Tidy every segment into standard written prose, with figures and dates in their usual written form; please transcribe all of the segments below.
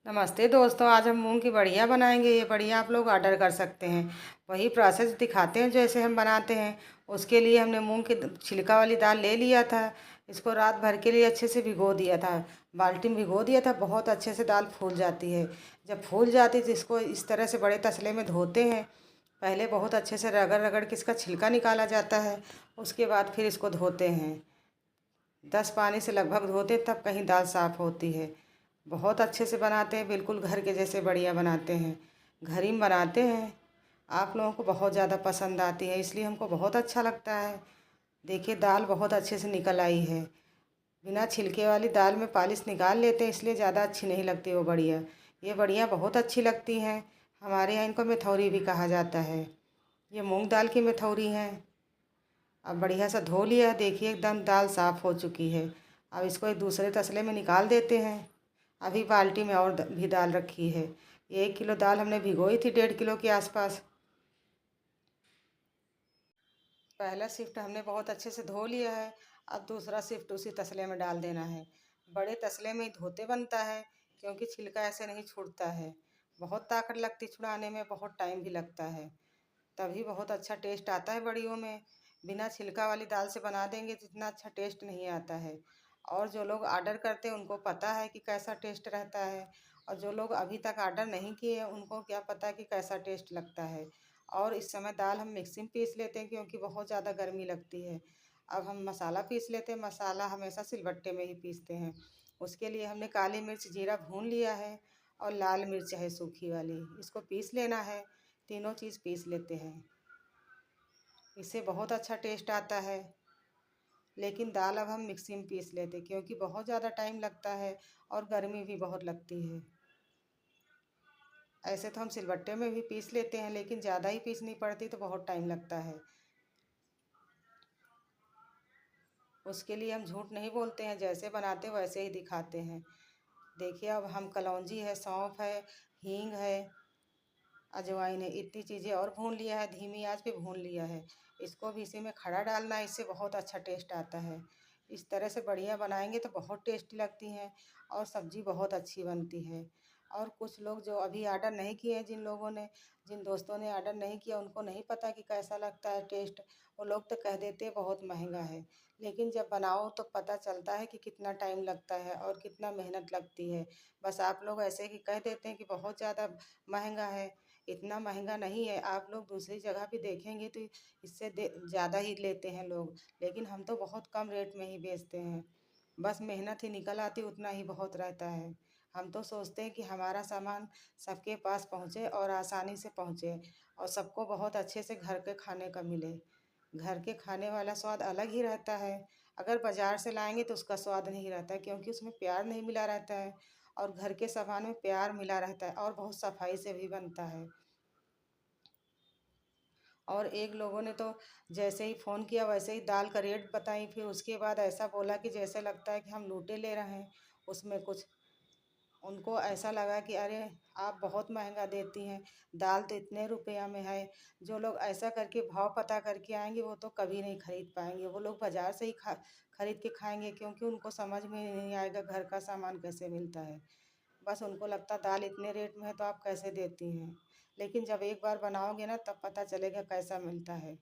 नमस्ते दोस्तों, आज हम मूंग की बढ़िया बनाएंगे। ये बढ़िया आप लोग ऑर्डर कर सकते हैं। वही प्रोसेस दिखाते हैं जैसे हम बनाते हैं। उसके लिए हमने मूंग की छिलका वाली दाल ले लिया था। इसको रात भर के लिए अच्छे से भिगो दिया था। बाल्टी में भिगो दिया था। बहुत अच्छे से दाल फूल जाती है। जब फूल जाती है तो इसको इस तरह से बड़े तसले में धोते हैं। पहले बहुत अच्छे से रगड़ रगड़ के इसका छिलका निकाला जाता है। उसके बाद फिर इसको धोते हैं। 10 पानी से लगभग धोते तब कहीं दाल साफ़ होती है। बहुत अच्छे से बनाते हैं, बिल्कुल घर के जैसे बढ़िया बनाते हैं। घर ही में बनाते हैं। आप लोगों को बहुत ज़्यादा पसंद आती है, इसलिए हमको बहुत अच्छा लगता है। देखिए दाल बहुत अच्छे से निकल आई है। बिना छिलके वाली दाल में पालिश निकाल लेते हैं, इसलिए ज़्यादा अच्छी नहीं लगती वो बढ़िया। ये बढ़िया बहुत अच्छी लगती हैं। हमारे यहाँ इनको मेथौरी भी कहा जाता है। ये मूंग दाल की मेथौरी हैं। अब बढ़िया सा धो लिया। देखिए एकदम दाल साफ़ हो चुकी है। अब इसको एक दूसरे तसले में निकाल देते हैं। अभी बाल्टी में और भी दाल रखी है। 1 किलो दाल हमने भिगोई थी, 1.5 किलो के आसपास। पहला शिफ्ट हमने बहुत अच्छे से धो लिया है। अब दूसरा शिफ्ट उसी तसले में डाल देना है। बड़े तसले में ही धोते बनता है, क्योंकि छिलका ऐसे नहीं छूटता है। बहुत ताकत लगती छुड़ाने में, बहुत टाइम भी लगता है। तभी बहुत अच्छा टेस्ट आता है बड़ियों में। बिना छिलका वाली दाल से बना देंगे तो इतना अच्छा टेस्ट नहीं आता है। और जो लोग ऑर्डर करते हैं उनको पता है कि कैसा टेस्ट रहता है। और जो लोग अभी तक ऑर्डर नहीं किए हैं उनको क्या पता कि कैसा टेस्ट लगता है। और इस समय दाल हम मिक्सी में पीस लेते हैं, क्योंकि बहुत ज़्यादा गर्मी लगती है। अब हम मसाला पीस लेते हैं। मसाला हमेशा सिलबट्टे में ही पीसते हैं। उसके लिए हमने काली मिर्च जीरा भून लिया है। और लाल मिर्च है सूखी वाली, इसको पीस लेना है। तीनों चीज़ पीस लेते हैं। इससे बहुत अच्छा टेस्ट आता है। लेकिन दाल अब हम मिक्सी में पीस लेते, क्योंकि बहुत ज़्यादा टाइम लगता है। और गर्मी भी बहुत लगती है। ऐसे तो हम सिलबट्टे में भी पीस लेते हैं, लेकिन ज़्यादा ही पीसनी पड़ती तो बहुत टाइम लगता है। उसके लिए हम झूठ नहीं बोलते हैं, जैसे बनाते वैसे ही दिखाते हैं। देखिए अब हम कलौंजी है, सौंफ है, हींग है, अजवाइन है, इतनी चीज़ें और भून लिया है। धीमी आंच पे भून लिया है। इसको भी इसी में खड़ा डालना है, इससे बहुत अच्छा टेस्ट आता है। इस तरह से बढ़िया बनाएंगे तो बहुत टेस्टी लगती हैं। और सब्ज़ी बहुत अच्छी बनती है। और कुछ लोग जो अभी ऑर्डर नहीं किए हैं, जिन दोस्तों ने ऑर्डर नहीं किया, उनको नहीं पता कि कैसा लगता है टेस्ट। वो लोग तो कह देते हैं बहुत महंगा है। लेकिन जब बनाओ तो पता चलता है कि कितना टाइम लगता है और कितना मेहनत लगती है। बस आप लोग ऐसे ही कह देते हैं कि बहुत ज़्यादा महंगा है। इतना महंगा नहीं है। आप लोग दूसरी जगह भी देखेंगे तो इससे ज़्यादा ही लेते हैं लोग। लेकिन हम तो बहुत कम रेट में ही बेचते हैं। बस मेहनत ही निकल आती, उतना ही बहुत रहता है। हम तो सोचते हैं कि हमारा सामान सबके पास पहुँचे और आसानी से पहुँचे। और सबको बहुत अच्छे से घर के खाने का मिले। घर के खाने वाला स्वाद अलग ही रहता है। अगर बाज़ार से लाएंगे तो उसका स्वाद नहीं रहता है, क्योंकि उसमें प्यार नहीं मिला रहता है। और घर के सामान में प्यार मिला रहता है और बहुत सफाई से भी बनता है। और एक लोगों ने तो जैसे ही फ़ोन किया वैसे ही दाल का रेट बताई, फिर उसके बाद ऐसा बोला कि जैसे लगता है कि हम लूटे ले रहे हैं उसमें कुछ। उनको ऐसा लगा कि अरे आप बहुत महंगा देती हैं, दाल तो इतने रुपया में है। जो लोग ऐसा करके भाव पता करके आएंगे वो तो कभी नहीं खरीद पाएंगे। वो लोग बाज़ार से ही खरीद के खाएंगे, क्योंकि उनको समझ में नहीं आएगा घर का सामान कैसे मिलता है। बस उनको लगता दाल इतने रेट में है तो आप कैसे देती हैं। लेकिन जब एक बार बनाओगे ना तब पता चलेगा कैसा मिलता है।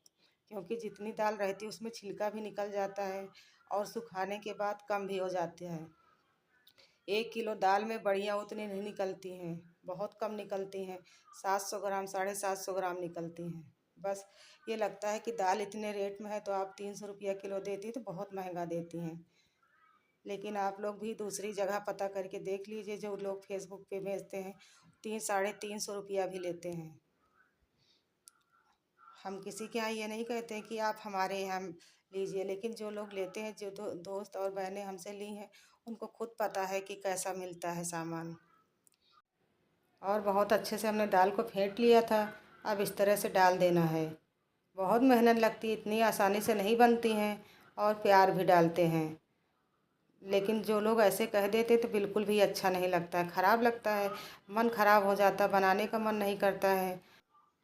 क्योंकि जितनी दाल रहती है उसमें छिलका भी निकल जाता है। और सुखाने के बाद कम भी हो जाते हैं। 1 किलो दाल में बढ़िया उतनी नहीं निकलती हैं। बहुत कम निकलती हैं। 700 ग्राम, 750 ग्राम निकलती हैं। बस ये लगता है कि दाल इतने रेट में है तो आप 300 रुपया किलो देती तो बहुत महंगा देती हैं। लेकिन आप लोग भी दूसरी जगह पता करके देख लीजिए, जो लोग फेसबुक पे भेजते हैं 300-350 रुपया भी लेते हैं। हम किसी के यहाँ ये नहीं कहते हैं कि आप हमारे यहाँ लीजिए, लेकिन जो लोग लेते हैं, जो दोस्त और बहनें हमसे ली हैं, उनको खुद पता है कि कैसा मिलता है सामान। और बहुत अच्छे से हमने दाल को फेंट लिया था। अब इस तरह से डाल देना है। बहुत मेहनत लगती है, इतनी आसानी से नहीं बनती हैं। और प्यार भी डालते हैं। लेकिन जो लोग ऐसे कह देते तो बिल्कुल भी अच्छा नहीं लगता है, ख़राब लगता है। मन ख़राब हो जाता है, बनाने का मन नहीं करता है।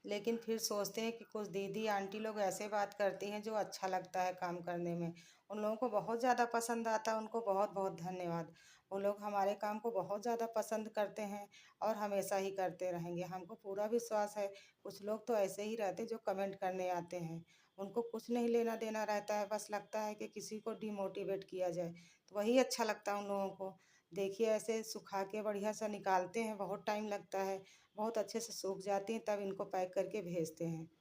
लेकिन फिर सोचते हैं कि कुछ दीदी आंटी लोग ऐसे बात करती हैं जो अच्छा लगता है काम करने में। उन लोगों को बहुत ज़्यादा पसंद आता है, उनको बहुत बहुत धन्यवाद। वो लोग हमारे काम को बहुत ज़्यादा पसंद करते हैं और हमेशा ही करते रहेंगे। हमको पूरा विश्वास है। कुछ लोग तो ऐसे ही रहते जो कमेंट करने आते हैं। उनको कुछ नहीं लेना देना रहता है, बस लगता है कि किसी को डिमोटिवेट किया जाए, तो वही अच्छा लगता है उन लोगों को। देखिए ऐसे सुखा के बढ़िया सा निकालते हैं, बहुत टाइम लगता है, बहुत अच्छे से सूख जाती हैं, तब इनको पैक करके भेजते हैं।